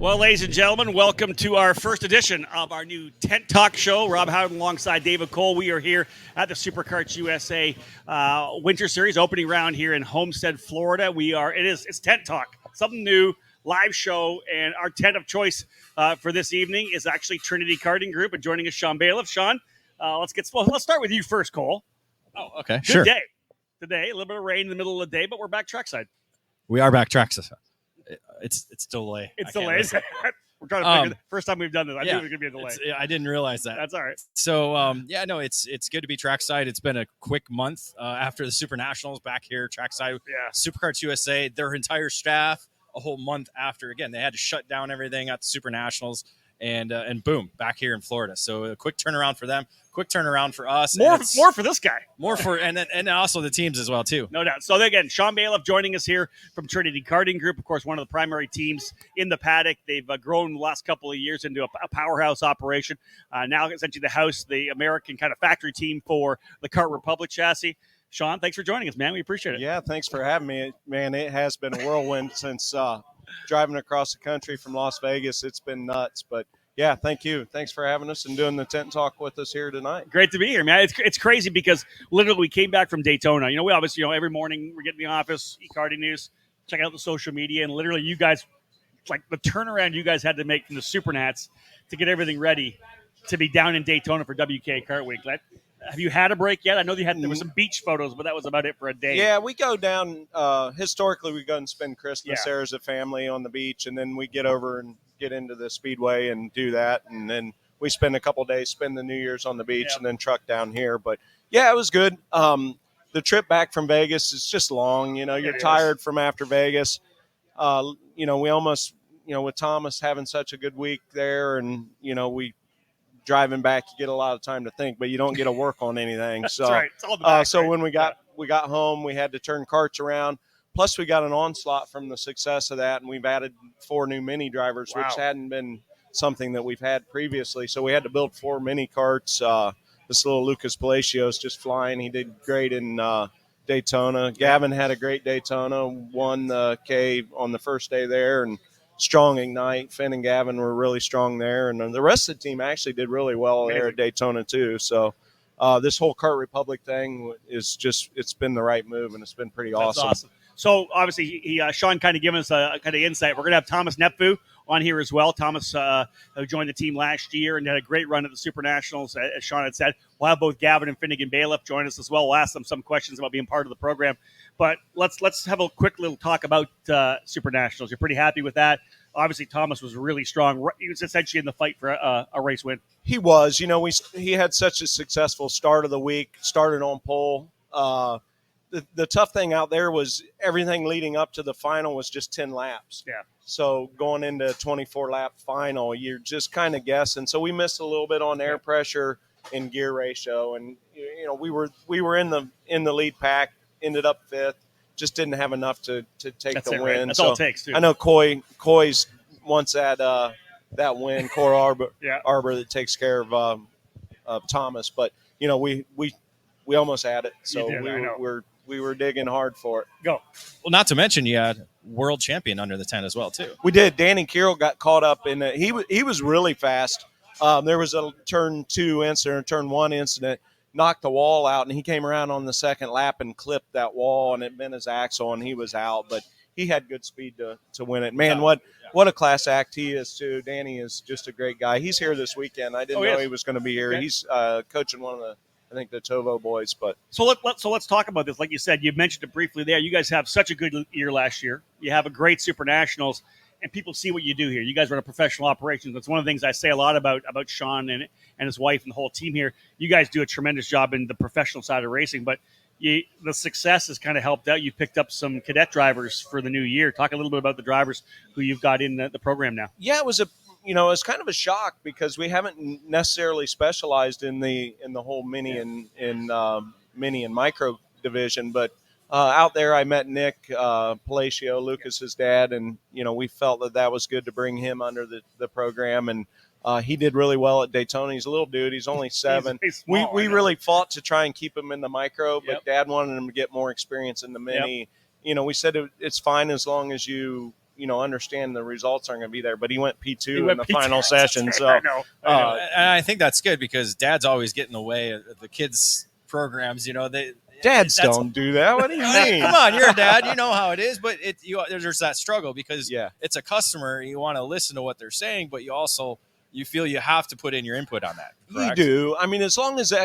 Well, ladies and gentlemen, welcome to our first edition of our new Tent Talk show. Rob Howden alongside David Cole. We are here at the Superkarts USA Winter Series opening round here in Homestead, Florida. It's Tent Talk, something new, live show, and our tent of choice for this evening is actually Trinity Karting Group. And joining us, Sean Bailiff. Sean, let's start with you first, Cole. Oh, okay, Good sure. day today. A little bit of rain in the middle of the day, but we're back trackside. We are back trackside. It's delayed. It's delayed. We're trying to figure the first time we've done this. I knew it was going to be a delay. I didn't realize that. That's all right. So, it's good to be trackside. It's been a quick month after the Super Nationals back here, trackside. Yeah. Superkarts USA, their entire staff, a whole month after. Again, they had to shut down everything at the Super Nationals, and boom, back here in Florida. So a quick turnaround for them, quick turnaround for us. More for this guy. More for and also the teams as well too. No doubt. So again, Sean Bailiff joining us here from Trinity Karting Group, of course, one of the primary teams in the paddock. They've grown the last couple of years into a powerhouse operation. Now essentially the American kind of factory team for the Kart Republic chassis. Sean, thanks for joining us, man. We appreciate it. Yeah, thanks for having me, man. It has been a whirlwind since driving across the country from Las Vegas. It's been nuts, but yeah, thank you. Thanks for having us and doing the tent talk with us here tonight. Great to be here, man. It's crazy because literally we came back from Daytona. We obviously, every morning we get in the office, eKartingNews, check out the social media, and literally you guys, like the turnaround you guys had to make from the Supernats to get everything ready to be down in Daytona for WK Kart Week. Have you had a break yet? I know there were some beach photos, but that was about it for a day. Yeah, we go down. Historically, we go and spend Christmas there as a family on the beach, and then we get over and get into the speedway and do that, and then we spend a couple days, spend the New Year's on the beach, and then truck down here. But yeah, it was good. The trip back from Vegas is just long. You're tired from after Vegas. We almost, with Thomas having such a good week there, and we driving back, you get a lot of time to think, but you don't get to work on anything. That's so, right. It's all the back, so right? when we got home, we had to turn carts around. Plus, we got an onslaught from the success of that, and we've added 4 new mini drivers, which hadn't been something that we've had previously. So we had to build 4 mini carts. This little Lucas Palacios just flying. He did great in Daytona. Gavin had a great Daytona, won the K on the first day there, and strong Ignite. Finn and Gavin were really strong there, and the rest of the team actually did really well there at Daytona too. So this whole Kart Republic thing it's been the right move, and it's been pretty awesome. So obviously, Sean kind of giving us a kind of insight. We're going to have Thomas Nepfu on here as well. Thomas who joined the team last year and had a great run at the Super Nationals, as Sean had said. We'll have both Gavin and Finnegan Bailiff join us as well. We'll ask them some questions about being part of the program. But let's have a quick little talk about Super Nationals. You're pretty happy with that. Obviously, Thomas was really strong. He was essentially in the fight for a race win. He was. He had such a successful start of the week, started on pole. The tough thing out there was everything leading up to the final was just 10 laps. Yeah. So going into a 24-lap final, you're just kind of guessing. So we missed a little bit on air pressure and gear ratio, and we were in the lead pack, ended up 5th, just didn't have enough to take the win. Right. That's all it takes, too. I know Coy's wants that win, Core Arbor that takes care of Thomas, but we almost had it. So we were digging hard for it. Go. Well, not to mention you had world champion under the tent as well too. We did. Danny Kirill got caught up in it. He was really fast. There was a turn 2 incident, turn 1 incident, knocked the wall out, and he came around on the second lap and clipped that wall, and it bent his axle, and he was out. But he had good speed to win it. Man, what a class act he is too. Danny is just a great guy. He's here this weekend. I didn't know he was going to be here. Okay. He's coaching one of the Tovo boys. But so let's talk about this. Like you said, you mentioned it briefly there. You guys have such a good year last year. You have a great Super Nationals, and people see what you do here. You guys run a professional operations. That's one of the things I say a lot about Sean and his wife and the whole team here. You guys do a tremendous job in the professional side of racing, but the success has kind of helped out. You picked up some cadet drivers for the new year. Talk a little bit about the drivers who you've got in the program now. Yeah, it was kind of a shock because we haven't necessarily specialized in the whole mini and micro division, but Out there, I met Nick Palacio, Lucas's dad, and we felt that was good to bring him under the program, and he did really well at Daytona. He's a little dude; he's only 7. He's small, we really fought to try and keep him in the micro, but Yep. Dad wanted him to get more experience in the mini. We said it's fine as long as you understand the results aren't going to be there. But he went P2 in the final session, so I know. And I think that's good because Dad's always getting in the way of the kids' programs. Dads don't do that. What do you mean? Come on, you're a dad. You know how it is. But there's that struggle because Yeah. it's a customer. You want to listen to what they're saying, but you feel you have to put in your input on that. Correct? You do. I mean, as long as the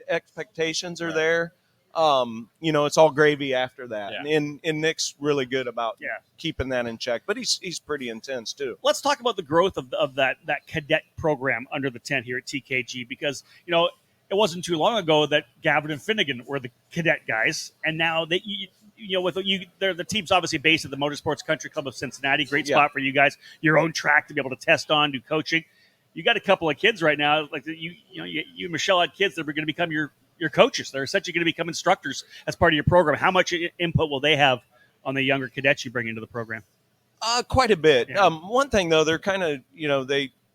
expectations are there, it's all gravy after that. Yeah. And Nick's really good about Yeah. keeping that in check, but he's pretty intense too. Let's talk about the growth of that cadet program under the tent here at TKG, because it wasn't too long ago that Gavin and Finnegan were the cadet guys, and now they're the team's obviously based at the Motorsports Country Club of Cincinnati. Great spot for you guys, your own track to be able to test on, do coaching. You got a couple of kids right now, like you and Michelle had kids that are going to become your coaches. They're essentially going to become instructors as part of your program. How much input will they have on the younger cadets you bring into the program? Quite a bit. Yeah. One thing though, they're kind of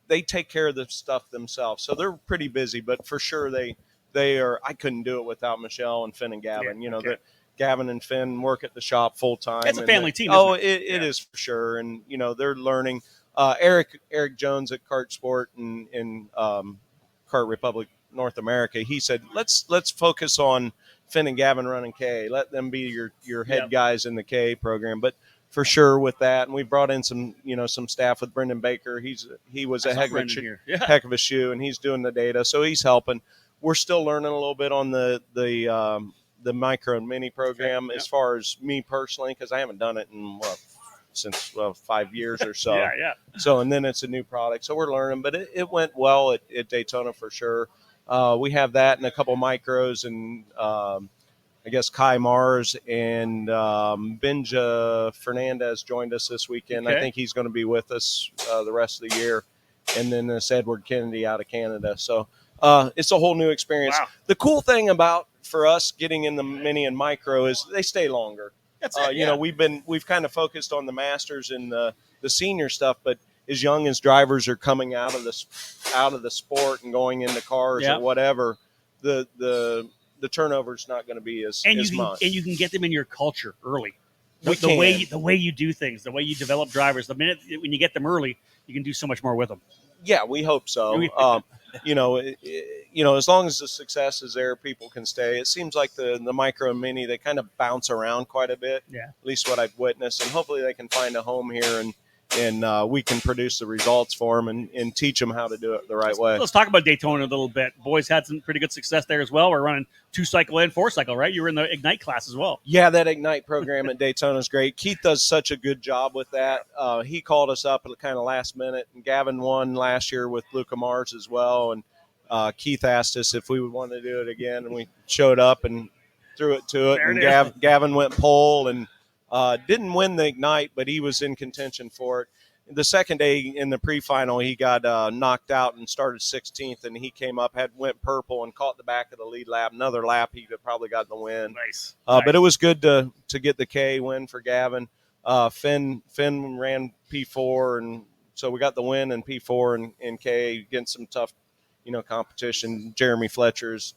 they take care of the stuff themselves, so they're pretty busy. But for sure, they are. I couldn't do it without Michelle and Finn and Gavin. Gavin and Finn work at the shop full time. It's a family team. It Yeah. is for sure, and they're learning. Eric Jones at Kart Sport and in Kart Republic North America, he said let's focus on Finn and Gavin running K. Let them be your head guys in the K program. But for sure with that, and we brought in some staff with Brendan Baker. He was a heck of a shoe, and he's doing the data, so he's helping. We're still learning a little bit on the micro and mini program as far as me personally, because I haven't done it in since 5 years or so. Yeah. So, and then it's a new product, so we're learning. But it went well at Daytona for sure. We have that and a couple micros, and I guess Kai Mars and Benja Fernandez joined us this weekend. Okay. I think he's going to be with us the rest of the year. And then this Edward Kennedy out of Canada. So it's a whole new experience. Wow. The cool thing for us getting in the mini and micro is they stay longer. That's it. We've kind of focused on the masters and the senior stuff, but as young as drivers are coming out of the sport and going into cars or whatever, the turnover is not going to be as much. And you can get them in your culture early. The way you do things, the way you develop drivers. The minute when you get them early, you can do so much more with them. Yeah, we hope so. As long as the success is there, people can stay. It seems like the micro and mini, they kind of bounce around quite a bit. Yeah. At least what I've witnessed, and hopefully they can find a home here and we can produce the results for them and teach them how to do it the right way. Let's talk about Daytona a little bit. Boys had some pretty good success there as well. We're running 2-cycle and 4-cycle, right? You were in the Ignite class as well. Yeah, that Ignite program at Daytona is great. Keith does such a good job with that. He called us up at the kind of last minute, and Gavin won last year with Luca Mars as well. And Keith asked us if we would want to do it again, and we showed up and threw it to it. And Gavin went pole and didn't win the Ignite, but he was in contention for it. The second day in the pre-final, he got knocked out and started 16th, and he came up, went purple, and caught the back of the lead lap. Another lap, he could probably got the win. Nice. But it was good to get the K win for Gavin. Finn ran P4, and so we got the win in P4 and K against some tough, competition. Jeremy Fletcher's,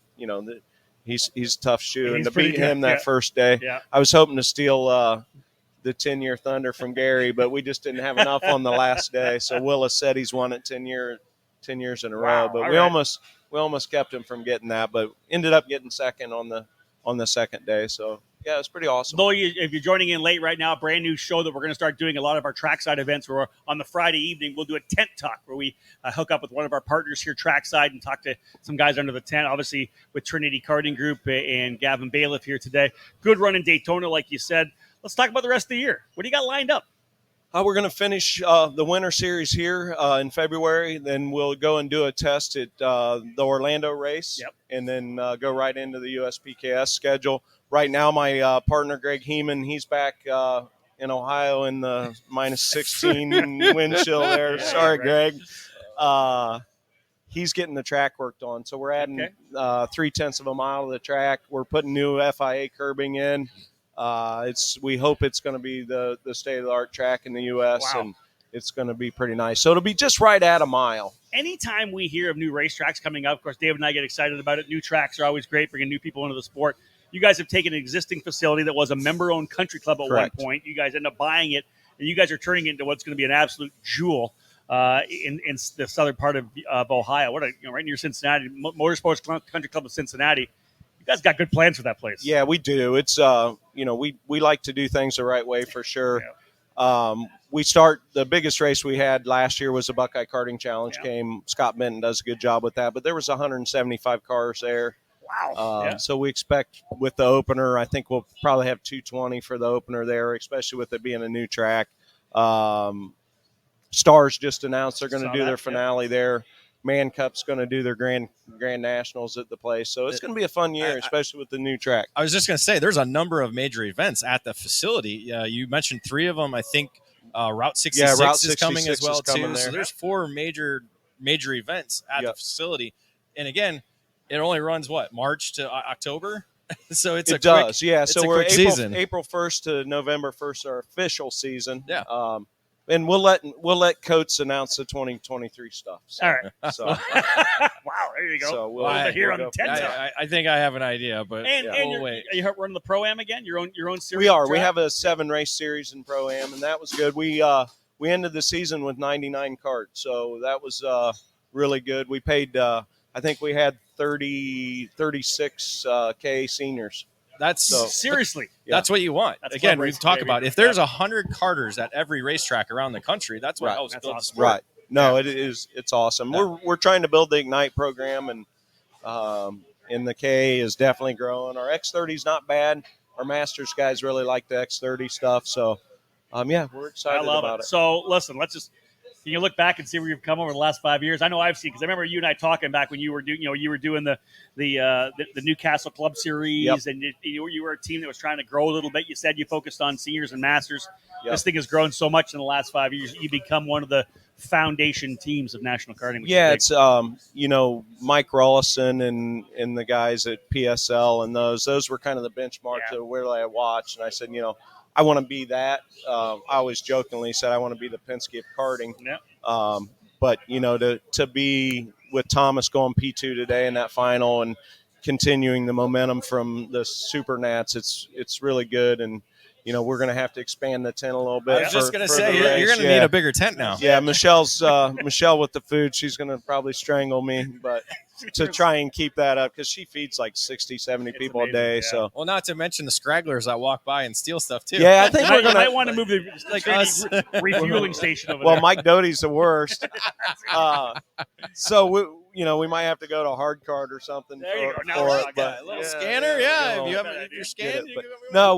he's a tough shoe, and to beat him that first day, I was hoping to steal the 10-year thunder from Gary, but we just didn't have enough on the last day. So Willis said he's won it 10 years in a row, but we almost kept him from getting that, but ended up getting second on the second day. So yeah, it's pretty awesome. Though if you're joining in late right now, a brand new show that we're going to start doing a lot of our trackside events, where on the Friday evening we'll do a tent talk where we hook up with one of our partners here trackside and talk to some guys under the tent, obviously with Trinity Karting Group and Gavin Bailiff here today. Good run in Daytona, like you said. Let's talk about the rest of the year. What do you got lined up? We're going to finish the Winter Series here in February. Then we'll go and do a test at the Orlando race, and then go right into the USPKS schedule. Right now, my partner, Greg Heeman, he's back in Ohio in the minus 16 wind chill there. Sorry, Greg. He's getting the track worked on. So we're adding 0.3 of a mile to the track. We're putting new FIA curbing in. We hope it's going to be the state of the art track in the U.S. Wow. and it's going to be pretty nice. So it'll be just right at a mile. Anytime we hear of new racetracks coming up, of course, David and I get excited about it. New tracks are always great, bringing new people into the sport. You guys have taken an existing facility that was a member-owned country club at Correct. one point. You guys end up buying it, and you guys are turning it into what's going to be an absolute jewel in the southern part of Ohio. Right near Cincinnati, Motorsports Country Club of Cincinnati. You guys got good plans for that place. Yeah, we do. It's we like to do things the right way for sure. Yeah. The biggest race we had last year was the Buckeye Karting Challenge. Yeah. Scott Benton does a good job with that, but there was 175 cars there. Wow. Yeah. So we expect with the opener, I think we'll probably have 220 for the opener there, especially with it being a new track. Stars just announced they're going to do their finale there. Man Cup's going to do their grand nationals at the place. So it's going to be a fun year, especially with the new track. I was just going to say, there's a number of major events at the facility. You mentioned 3 of them. I think Route 66 is coming as well, too. So there's 4 major events at the facility. And again, it only runs, March to October? So it's it a quick, does, yeah. So we're April 1st to November 1st, our official season. Yeah. And we'll let Coates announce the 2023 stuff. So, all right. So, wow, there you go. So we'll here we'll on Tent Talk. I think I have an idea, but we'll wait. Are you running the Pro-Am again? Your own series? We are. Track? We have a 7-race series in Pro-Am, and that was good. We ended the season with 99 karts, so that was really good. We paid. I think we had 36K seniors. Seriously. That's what you want. That's again, we've talked about if there's 100 karters at every racetrack around the country, that's what helps build the sport. Right. No, it's awesome. Yeah. We're trying to build the Ignite program, and the K is definitely growing. Our X30 is not bad. Our Masters guys really like the X30 stuff. So, we're excited about it. So, listen, can you look back and see where you've come over the last 5 years? I know I've seen, because I remember you and I talking back when you were doing the Newcastle Club Series, yep. and you were a team that was trying to grow a little bit. You said you focused on seniors and masters. Yep. This thing has grown so much in the last 5 years. You become one of the foundation teams of national karting. Yeah, it's Mike Rollison and the guys at PSL, and those were kind of the benchmarks of where I watched, and I said, I want to be that. I always jokingly said I want to be the Penske of karting. Yep. But to be with Thomas going P2 today in that final and continuing the momentum from the Super Nats, it's really good. And we're going to have to expand the tent a little bit. I was just going to say you're going to need a bigger tent now. Yeah, Michelle with the food, she's going to probably strangle me, but to try and keep that up, because she feeds like 60, 70 people a day. Yeah. So, well, not to mention the stragglers that walk by and steal stuff too. Yeah, I think we're going to want to move the refueling station over there. Well, Mike Doty's the worst. So we might have to go to a hard card or something. There you go. A little scanner, if you have your scan. No,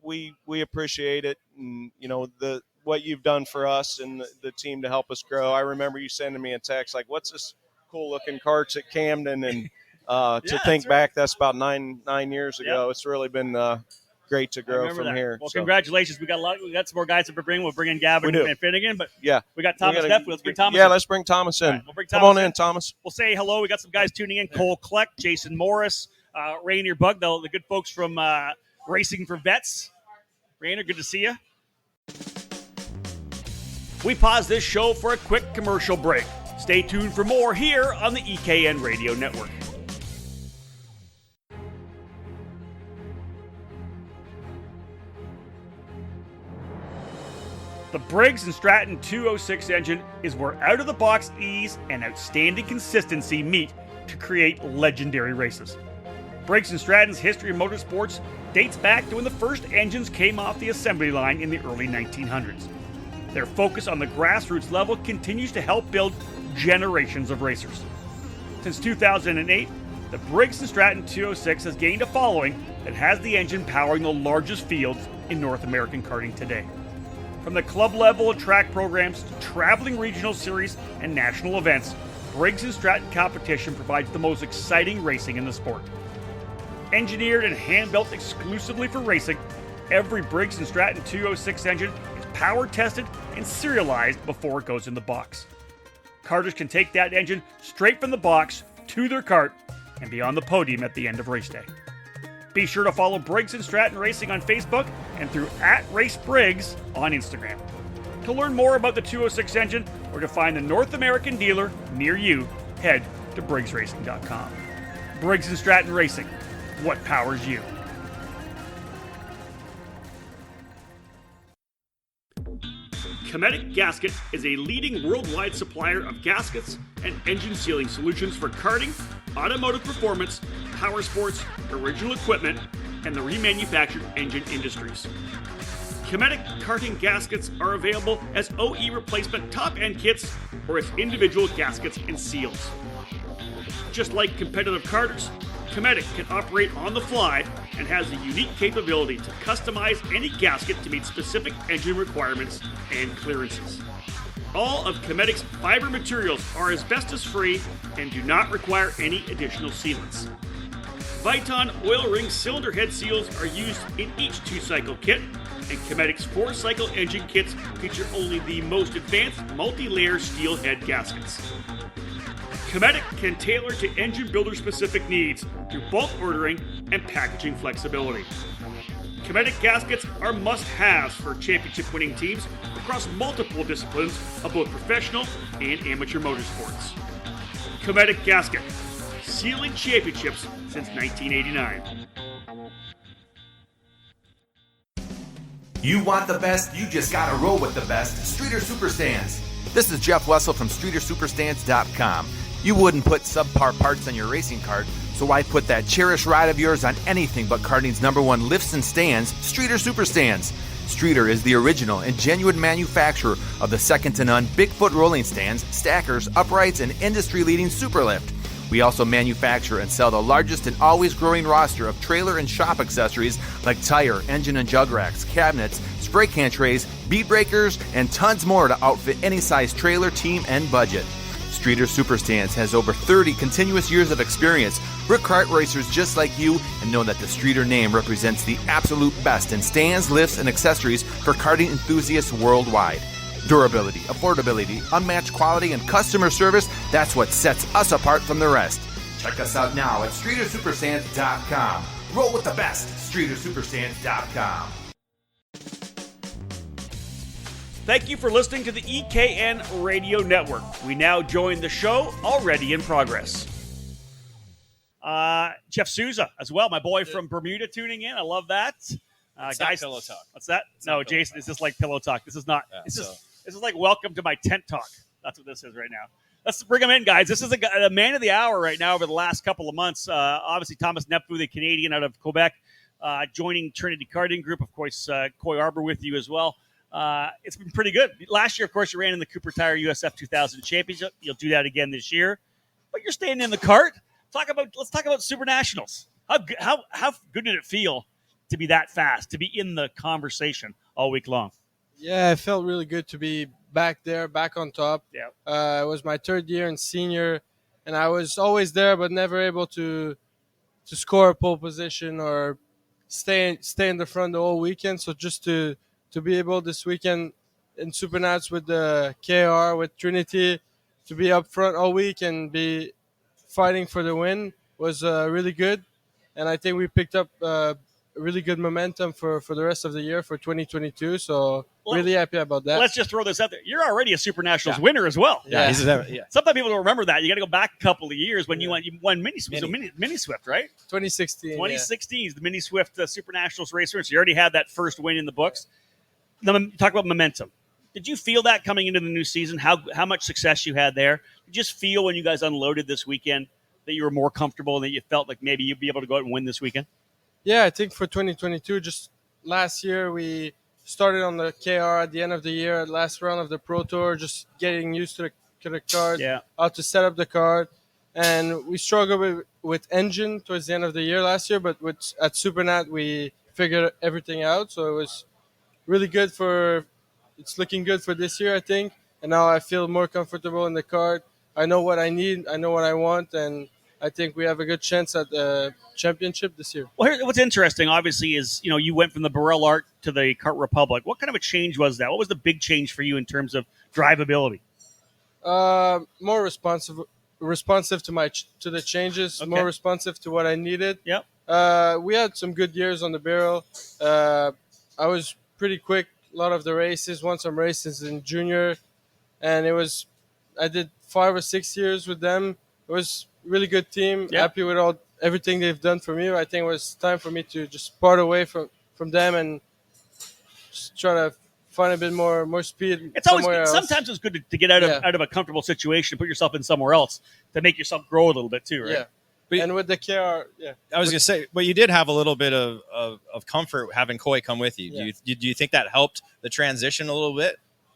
we appreciate it, and what you've done for us and the team to help us grow. I remember you sending me a text like, "What's this cool looking karts at Camden?" And to think back, that's about nine years ago. Yep. It's really been great to grow from here. Well, congratulations. We got some more guys to bring. We'll bring in Gavin and Finnegan, but we got Thomas Neff. Let's bring Thomas in. Yeah, let's bring Thomas in. Right, we'll bring Thomas Come on in, Thomas. We'll say hello. We got some guys tuning in. Cole Kleck, Jason Morris, Rainier Bug, the good folks from Racing for Vets. Rainier, good to see you. We pause this show for a quick commercial break. Stay tuned for more here on the EKN Radio Network. The Briggs & Stratton 206 engine is where out-of-the-box ease and outstanding consistency meet to create legendary races. Briggs & Stratton's history of motorsports dates back to when the first engines came off the assembly line in the early 1900s. Their focus on the grassroots level continues to help build generations of racers. Since 2008, the Briggs & Stratton 206 has gained a following that has the engine powering the largest fields in North American karting today. From the club level track programs to traveling regional series and national events, Briggs & Stratton competition provides the most exciting racing in the sport. Engineered and hand-built exclusively for racing, every Briggs & Stratton 206 engine is power tested and serialized before it goes in the box. Karters can take that engine straight from the box to their kart and be on the podium at the end of race day. Be sure to follow Briggs & Stratton Racing on Facebook and through @RaceBriggs on Instagram. To learn more about the 206 engine or to find the North American dealer near you, head to BriggsRacing.com. Briggs & Stratton Racing, what powers you? Cometic Gasket is a leading worldwide supplier of gaskets and engine sealing solutions for karting, automotive performance, power sports, original equipment, and the remanufactured engine industries. Cometic karting gaskets are available as OE replacement top-end kits or as individual gaskets and seals. Just like competitive karters, Cometic can operate on the fly and has the unique capability to customize any gasket to meet specific engine requirements and clearances. All of Cometic's fiber materials are asbestos-free and do not require any additional sealants. Viton oil ring cylinder head seals are used in each 2-cycle kit, and Cometic's 4-cycle engine kits feature only the most advanced multi-layer steel head gaskets. Cometic can tailor to engine builder-specific needs through bulk ordering and packaging flexibility. Cometic gaskets are must-haves for championship-winning teams across multiple disciplines of both professional and amateur motorsports. Cometic Gasket, sealing championships since 1989. You want the best, you just gotta roll with the best. Streeter Superstands. This is Jeff Wessel from StreeterSuperstands.com. You wouldn't put subpar parts on your racing cart, so why put that cherished ride of yours on anything but karting's #1 lifts and stands, Streeter Superstands. Streeter is the original and genuine manufacturer of the second-to-none Bigfoot rolling stands, stackers, uprights, and industry-leading Superlift. We also manufacture and sell the largest and always growing roster of trailer and shop accessories like tire, engine and jug racks, cabinets, spray can trays, bead breakers, and tons more to outfit any size trailer, team, and budget. Streeter Superstands has over 30 continuous years of experience. We're kart racers just like you and know that the Streeter name represents the absolute best in stands, lifts, and accessories for karting enthusiasts worldwide. Durability, affordability, unmatched quality, and customer service, that's what sets us apart from the rest. Check us out now at StreeterSuperstands.com. Roll with the best, StreeterSuperstands.com. Thank you for listening to the EKN Radio Network. We now join the show, already in progress. Jeff Souza as well, my boy from Bermuda, tuning in. I love that. Guys, pillow talk. What's that? No, Jason, it's just like pillow talk. This is not. This is like welcome to my tent talk. That's what this is right now. Let's bring him in, guys. This is a man of the hour right now over the last couple of months. Obviously, Thomas Nepfu, the Canadian out of Quebec, joining Trinity Karting Group. Of course, Coy Arbor with you as well. It's been pretty good. Last year, of course, you ran in the Cooper Tire USF 2000 Championship. You'll do that again this year. But you're staying in the cart. Let's talk about Super Nationals. How good did it feel to be that fast, to be in the conversation all week long? Yeah, it felt really good to be back there, back on top. Yeah. It was my third year in senior, and I was always there, but never able to score a pole position or stay in the front the whole weekend. So just to be able this weekend in Super Nats with the KR, with Trinity, to be up front all week and be fighting for the win was really good. And I think we picked up really good momentum for the rest of the year for 2022. So really happy about that. Let's just throw this out there. You're already a Super Nationals winner as well. Yeah. Sometimes people don't remember that. You got to go back a couple of years when you won Mini Swift, right? 2016. 2016 is the Mini Swift Super Nationals racer. So you already had that first win in the books. Talk about momentum. Did you feel that coming into the new season? How much success you had there? Did you just feel when you guys unloaded this weekend that you were more comfortable and that you felt like maybe you'd be able to go out and win this weekend? Yeah, I think for 2022, just last year we started on the KR at the end of the year, last round of the Pro Tour, just getting used to the card, how to set up the card. And we struggled with engine towards the end of the year last year, but at Supernat we figured everything out. So it was really good it's looking good for this year, I think. And now I feel more comfortable in the card. I know what I need, I know what I want, and I think we have a good chance at the championship this year. Well, what's interesting, obviously, is you went from the Burrell Art to the Kart Republic. What kind of a change was that? What was the big change for you in terms of drivability? More responsive to the changes, more responsive to what I needed. Yep. We had some good years on the barrel. I was pretty quick a lot of the races, won some races in junior, and I did 5 or 6 years with them. It was a really good team. Happy with everything they've done for me. I think it was time for me to just part away from them and just try to find a bit more speed. It's always sometimes it's good to get out of a comfortable situation, put yourself in somewhere else to make yourself grow a little bit too, right? Yeah. But, and with the KR, I was going to say, but you did have a little bit of comfort having Coy come with you. Yeah. Do you think that helped the transition a little bit?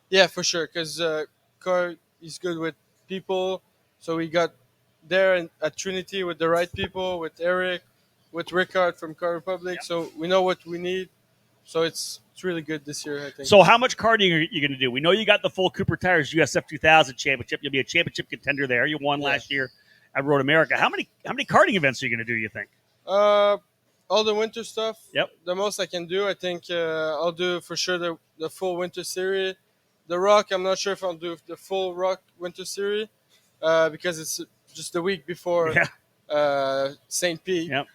Yeah, for sure. Because Coy, he's good with people. So we got there at Trinity with the right people, with Eric, with Rickard from Car Republic. Yeah. So we know what we need. So it's really good this year, I think. So how much karting are you going to do? We know you got the full Cooper Tires USF 2000 championship. You'll be a championship contender there. You won last year at Road America. How many karting events are you going to do, you think? All the winter stuff. Yep. The most I can do, I think I'll do for sure the full winter series. The Rock, I'm not sure if I'll do the full Rock winter series because it's just the week before St. Pete. Yep.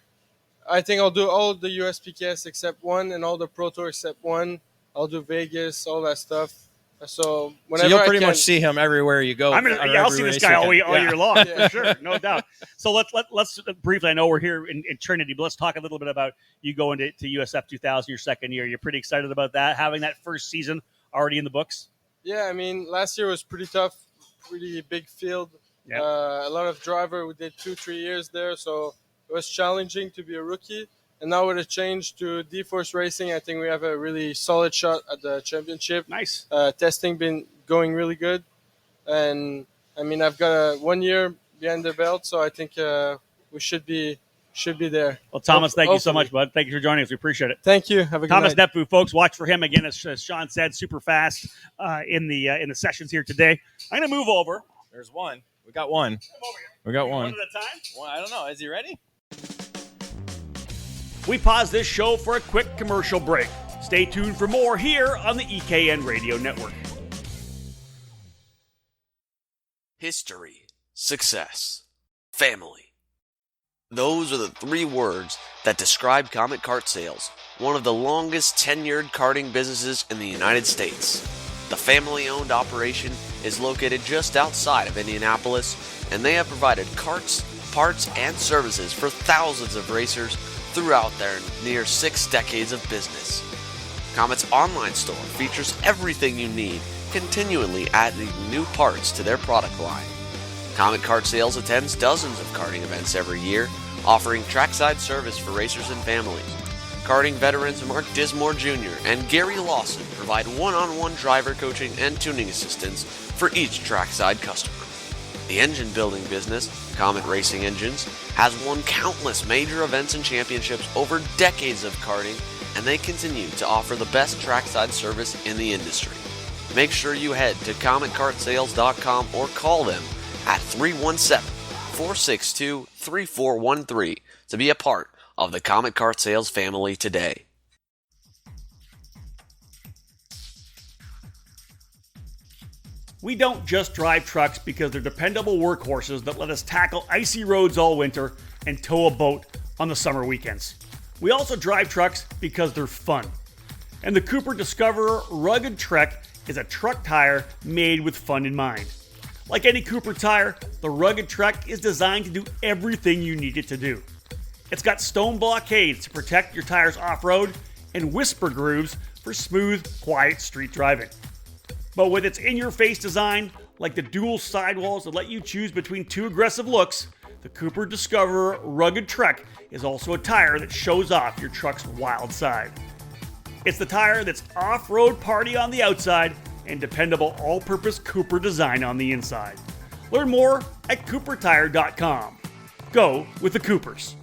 I think I'll do all the USPKS except one and all the Pro Tour except one. I'll do Vegas, all that stuff. So whenever you'll pretty much see him everywhere you go. I'll see this guy all year long, for sure, no doubt. So let's briefly. I know we're here in Trinity, but let's talk a little bit about you going to USF 2000, your second year. You're pretty excited about that, having that first season already in the books. Yeah, I mean, last year was pretty tough, pretty big field. Yep. A lot of driver. We did 2-3 years there, so it was challenging to be a rookie. And now with a change to D-Force Racing, I think we have a really solid shot at the championship. Nice. Testing been going really good. And, I mean, I've got 1 year behind the belt, so I think we should be there. Well, Thomas, thank you so much, bud. Thank you for joining us. We appreciate it. Thank you. Have a good Thomas night. Nepfu, folks. Watch for him again, as Sean said, super fast in the sessions here today. I'm going to move over. There's one. We got one. We got one. One at a time? Well, I don't know. Is he ready? We pause this show for a quick commercial break. Stay tuned for more here on the EKN Radio Network. History, success, family. Those are the 3 words that describe Comet Kart Sales, one of the longest tenured karting businesses in the United States. The family-owned operation is located just outside of Indianapolis, and they have provided karts, parts, and services for thousands of racers throughout their near 6 decades of business. Comet's online store features everything you need, continually adding new parts to their product line. Comet Kart Sales attends dozens of karting events every year, offering trackside service for racers and families. Karting veterans Mark Dismore Jr. and Gary Lawson provide one-on-one driver coaching and tuning assistance for each trackside customer. The engine building business, Comet Racing Engines, has won countless major events and championships over decades of karting, and they continue to offer the best trackside service in the industry. Make sure you head to CometKartSales.com or call them at 317-462-3413 to be a part of the Comet Kart Sales family today. We don't just drive trucks because they're dependable workhorses that let us tackle icy roads all winter and tow a boat on the summer weekends. We also drive trucks because they're fun. And the Cooper Discoverer Rugged Trek is a truck tire made with fun in mind. Like any Cooper tire, the Rugged Trek is designed to do everything you need it to do. It's got stone blockades to protect your tires off-road and whisper grooves for smooth, quiet street driving. But with its in-your-face design, like the dual sidewalls that let you choose between 2 aggressive looks, the Cooper Discoverer Rugged Trek is also a tire that shows off your truck's wild side. It's the tire that's off-road party on the outside and dependable all-purpose Cooper design on the inside. Learn more at CooperTire.com. Go with the Coopers.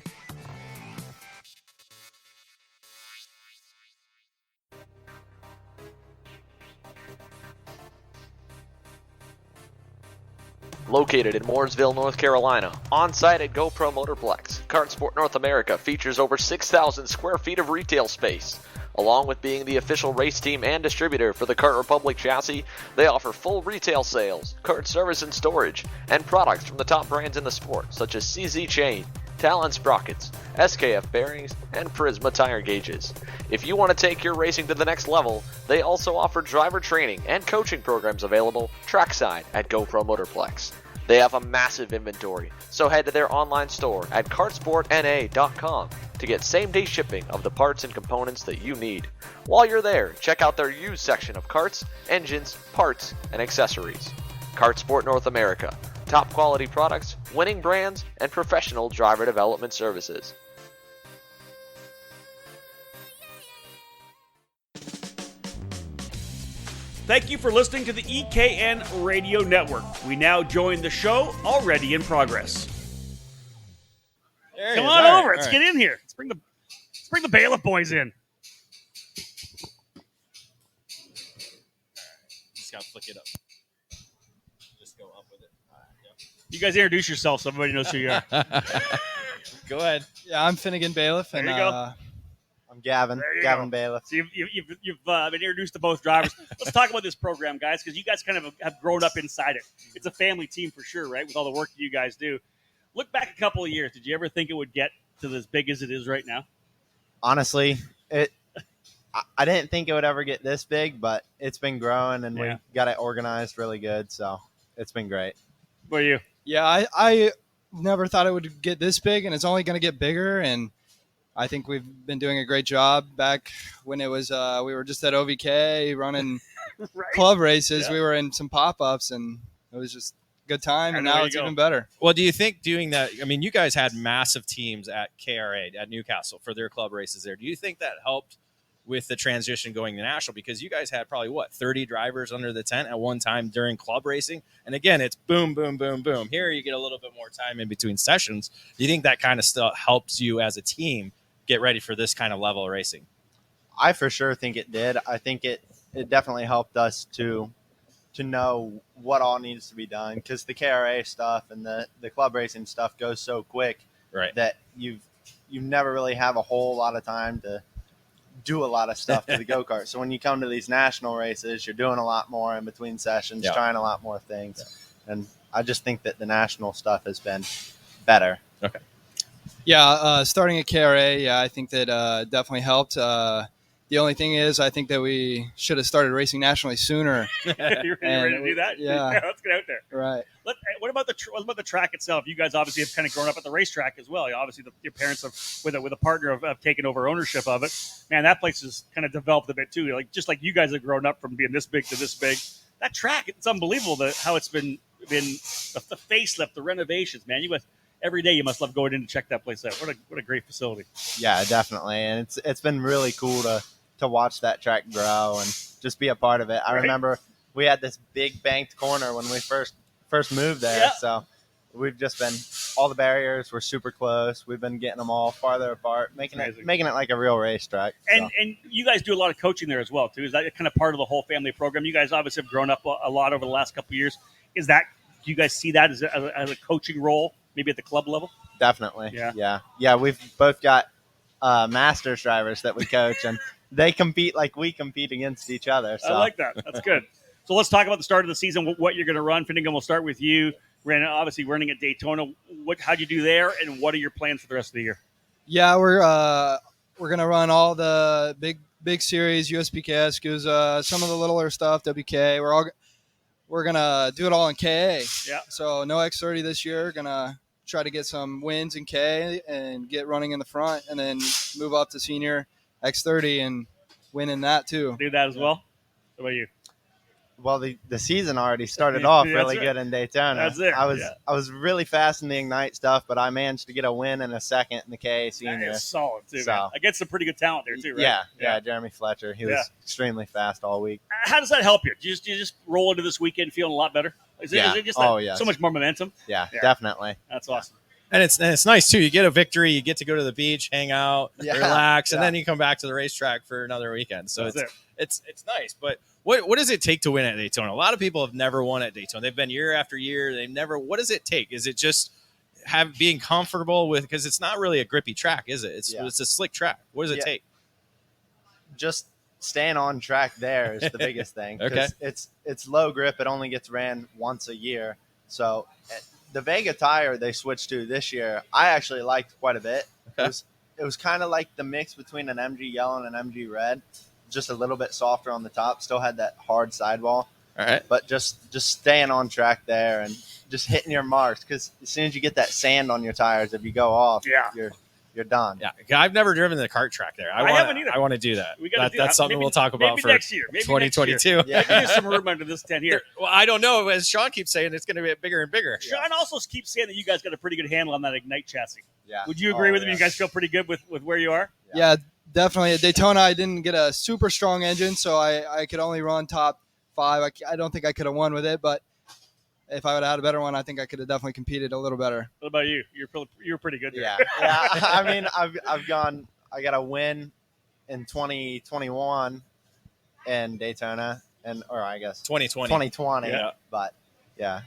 Located in Mooresville, North Carolina, on-site at GoPro Motorplex, Kartsport North America features over 6,000 square feet of retail space. Along with being the official race team and distributor for the Kart Republic chassis, they offer full retail sales, kart service and storage, and products from the top brands in the sport, such as CZ Chain, Talon sprockets, SKF bearings, and Prisma tire gauges. If you want to take your racing to the next level, they also offer driver training and coaching programs available trackside at GoPro Motorplex. They have a massive inventory, so head to their online store at kartsportna.com to get same-day shipping of the parts and components that you need. While you're there, check out their used section of karts, engines, parts, and accessories. Kartsport North America. Top quality products, winning brands, and professional driver development services. Thank you for listening to the EKN Radio Network. We now join the show already in progress. Come on over. Let's get in here. Let's bring the Bailiff boys in. Just gotta flick it up. Just go up with it. Yep. You guys introduce yourself so everybody knows who you are. Go ahead. Yeah, I'm Finnegan Bailiff. There you go. I'm Gavin. Gavin Bailiff. So you've been introduced to both drivers. Let's talk about this program, guys, because you guys kind of have grown up inside it. It's a family team for sure, right, with all the work that you guys do. Look back a couple of years. Did you ever think it would get to as big as it is right now? Honestly, I didn't think it would ever get this big, but it's been growing, and we got it organized really good, so it's been great. What are you? Yeah, I never thought it would get this big, and it's only going to get bigger, and I think we've been doing a great job. Back when it was we were just at OVK running club races. We were in some pop-ups, and it was just a good time, and now it's even better. Well, do you think doing that, I mean, you guys had massive teams at KRA, at Newcastle, for their club races there. Do you think that helped with the transition going to national? Because you guys had probably, 30 drivers under the tent at one time during club racing? And again, it's boom, boom, boom, boom. Here you get a little bit more time in between sessions. Do you think that kind of still helps you as a team get ready for this kind of level of racing? I for sure think it did. I think it definitely helped us to know what all needs to be done, because the KRA stuff and the club racing stuff goes so quick that you never really have a whole lot of time to do a lot of stuff to the go-kart. So when you come to these national races, you're doing a lot more in between sessions, trying a lot more things. And I just think that the national stuff has been better. Okay. Yeah, starting at KRA, I think that definitely helped. The only thing is, I think that we should have started racing nationally sooner. You're ready to do that? Yeah. Let's get out there. Right. What about the track itself? You guys obviously have kind of grown up at the racetrack as well. Obviously, your parents have, with a partner, have taken over ownership of it. Man, that place has kind of developed a bit too. Just like you guys have grown up from being this big to this big. That track, it's unbelievable how it's been the facelift, the renovations. Man, you guys. Every day you must love going in to check that place out. What a great facility. Yeah, definitely. And it's been really cool to watch that track grow and just be a part of it. I remember we had this big banked corner when we first moved there. Yeah. So we've just been, all the barriers were super close. We've been getting them all farther apart, making it like a real racetrack. And you guys do a lot of coaching there as well too. Is that kind of part of the whole family program? You guys obviously have grown up a lot over the last couple of years. Do you guys see that as a coaching role? Maybe at the club level? Definitely. Yeah. We've both got masters drivers that we coach, and they compete like we compete against each other. So. I like that. That's good. So let's talk about the start of the season, what you're going to run. Finnegan, we'll start with you. We're obviously running at Daytona. How'd you do there, and what are your plans for the rest of the year? Yeah, we're going to run all the big series, USPKS, GUZA, some of the littler stuff, WK. We're going to do it all in KA. Yeah. So no X30 this year. Going to try to get some wins in K and get running in the front, and then move up to senior X30 and win in that too. Do that as well? What about you? Well, the season already started off really good in Daytona. That's it. I was really fast in the Ignite stuff, but I managed to get a win and a second in the KA senior. That is solid too, man. I get some pretty good talent there too, right? Yeah, Jeremy Fletcher. He was extremely fast all week. How does that help you? Do you just roll into this weekend feeling a lot better? Is it just so much more momentum? Yeah, definitely. That's awesome. And it's nice too. You get a victory, you get to go to the beach, hang out, relax, and then you come back to the racetrack for another weekend. So it's nice. But what does it take to win at Daytona? A lot of people have never won at Daytona. They've been year after year. They've never. What does it take? Is it just being comfortable with? Because it's not really a grippy track, is it? It's a slick track. What does it take? Just staying on track there is the biggest thing. Okay. It's low grip. It only gets ran once a year. So the Vega tire they switched to this year, I actually liked quite a bit. Okay. It was kind of like the mix between an MG yellow and an MG red, just a little bit softer on the top. Still had that hard sidewall. All right. But just staying on track there and just hitting your marks, because as soon as you get that sand on your tires, if you go off, you're done. Yeah, I've never driven the kart track there. I haven't either. I want to do that. That's something we'll talk about for next year. Maybe 2022. Next year. Maybe there's some room under this tent here. Well, I don't know. As Sean keeps saying, it's going to get bigger and bigger. Sean also keeps saying that you guys got a pretty good handle on that Ignite chassis. Yeah. Would you agree with him? You guys feel pretty good with where you are? Yeah, definitely. At Daytona, I didn't get a super strong engine, so I could only run top 5. I don't think I could have won with it, but if I would have had a better one, I think I could have definitely competed a little better. What about you? You're pretty good there. Yeah. I mean, I got a win in 2021 in Daytona, or I guess 2020. Yeah. But yeah,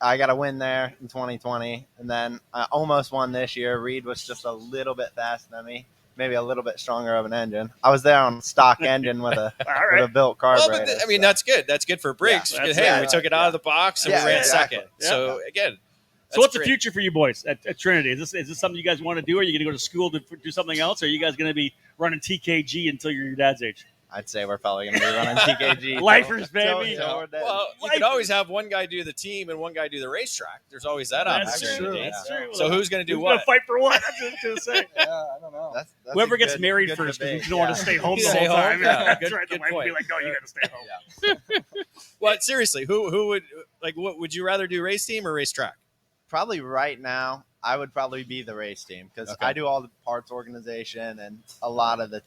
I got a win there in 2020, and then I almost won this year. Reed was just a little bit faster than me. Maybe a little bit stronger of an engine. I was there on stock engine with a with a built carburetor. Well, but that's good. That's good for brakes. Yeah, we took it out of the box and we ran second. Yeah. So again, so what's the future for you boys at Trinity? Is this something you guys want to do? Are you going to go to school to do something else? Or are you guys going to be running TKG until you're your dad's age? I'd say we're probably going to be running TKG. Lifers, baby. Well, you could always have one guy do the team and one guy do the racetrack. There's always that opportunity. That's true. So who's going to do who's what? Going to fight for what? That's what I was going to say. I don't know. That's whoever gets married first, because you don't want to stay home the whole time. Yeah. That's right. The wife would be like, "No, you got to stay home." Well, seriously, who would what would you rather do, race team or racetrack? Probably right now, I would probably be the race team, because I do all the parts organization and a lot of the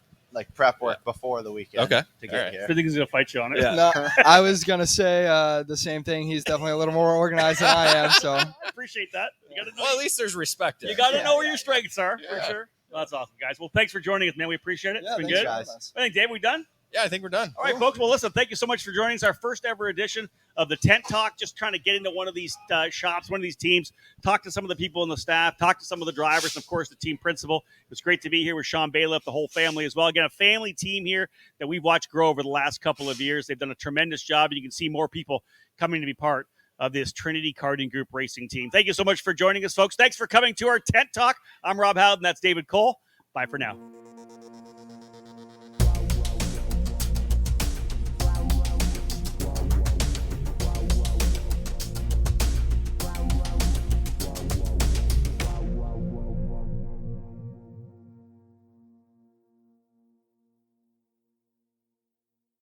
prep work before the weekend to get here. I think he's going to fight you on it. Yeah. No, I was going to say the same thing. He's definitely a little more organized than I am. So appreciate that. You gotta know well, at least there's respect there. You got to know where your strengths are, for sure. Well, that's awesome, guys. Well, thanks for joining us, man. We appreciate it. Yeah, it's been thanks, good. guys. I think, Dave, we done? Yeah, I think we're done. All right, folks. Well, listen, thank you so much for joining us. Our first ever edition of the Tent Talk, just trying to get into one of these shops, one of these teams, talk to some of the people in the staff, talk to some of the drivers, and, of course, the team principal. It was great to be here with Sean Bailiff, the whole family as well. Again, a family team here that we've watched grow over the last couple of years. They've done a tremendous job, and you can see more people coming to be part of this Trinity Karting Group racing team. Thank you so much for joining us, folks. Thanks for coming to our Tent Talk. I'm Rob Howden. That's David Cole. Bye for now.